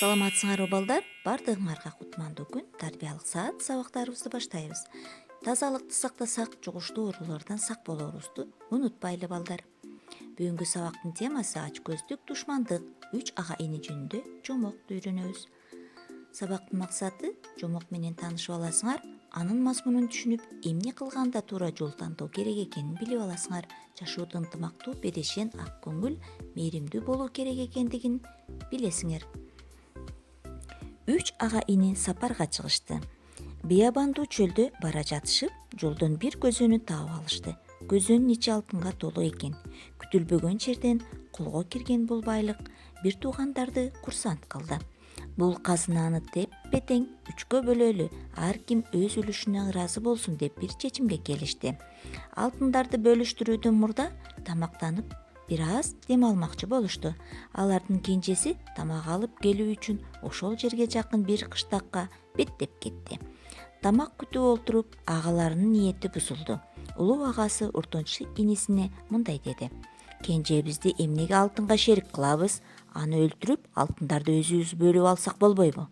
Саламатсыңарбы балдар? Бардыгыңарга кутмандуу күн, тарбиялык саат сабактарыбызды баштайбыз. Тазалыкты сактасак, жугуштуу оорулардан сак болорубузду унутпайлы балдар. Бүгүнкү сабактын темасы ач көздүк, душмандык, 3 ага-ини жөнүндө жомокту үйрөнөбүз. Сабактын максаты жомок менен таанышып аласыңар, анын мазмунун түшүнүп, эмне кылганда туура жол тандоо керек экенин билип аласыңар. Жашоодо ынтымактуу, берешен, ак көңүл, мээримдүү болуу керек экендигин билесиңер. 3 ага-ини сапарга чыгышты. Биябандуу чөлдө бара жатышып, жолдон бир көзөнү таап алышты. Көзөнүн ичи алтынга толуу экен. Күтүлбөгөн жерден колго кирген бул байлык бир туугандарды курсант кылды. Бул казынаны теппе-тең 3кө бөлөлү, ар ким өз үлүшүнө ыраазы болсун деп бир чечимге келишти. Алтындарды бөлүштүрүүдөн мурда тамактанып бир аз дем алмакчы болушту. Алардын кенжеси тамак алып келүү үчүн ошол жерге жакын бир кыштакка беттеп кетти. Тамак күтүп отуруп, агаларынын ниети бузулду. Улуу агасы уртунчу инисине мындай деди: "Кенжебизди эмнеге алтынга шерик кылабыз? Аны өлтүрүп, алтындарды өзүбүз бөлүп алсак болбойбу?"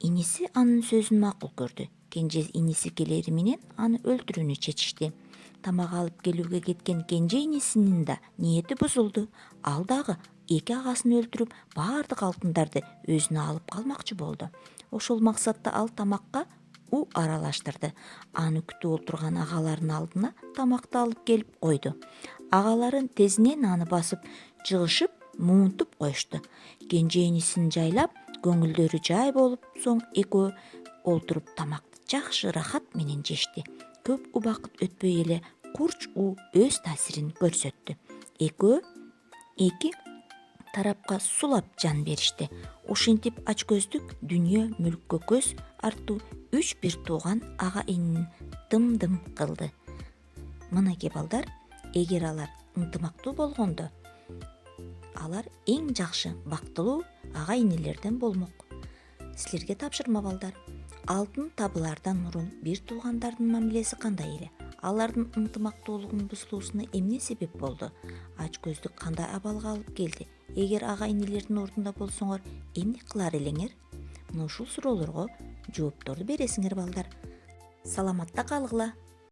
Иниси анын сөзүн макул көрдү. Кенже иниси келери менен аны өлтүрүүнү чечишти. Тамак алып келүүгө кеткен кенже инисинин да ниети бузулду. Ал дагы эки агасын өлтүрүп, баардык алтындарды өзүнө алып калмакчы болду. Ошол максатта ал тамакка у аралаштырды. Аны күтүп отурган агаларынын алдына тамакты алып келип койду. Агаларын тезинен аны басып жыгышып, муунтуп коюшту. Кенже инисин жайлап, көңүлдөрү жай болуп, соң экөө олтуруп тамакты жакшы рахат менен жешти. Көп убакыт өтпөй эле курч у өз таасирин көрсөттү. Экөө эки тарапка сулап жан беришти. Ушинтип ач көздүк дүнүйө мүлккө көз артуу 3 бир тууган ага-инин дым-дым кылды. Мынакей балдар, эгер алар ынтымактуу болгондо, алар эң жакшы, бактылуу ага-инилерден болмок. Силерге тапшырма балдар. Алтын табылардан мурун бир туугандардын мамилеси кандай эле? Алардын ынтымактуулугунун бузулуусуна эмне себеп болду? Ач көздүк кандай абалга алып келди? Эгер ага-инилердин ордунда болсоңор, эмне кылар элеңер? Мына ушул суроолорго жоопторду бересиңер балдар. Саламатта калгыла.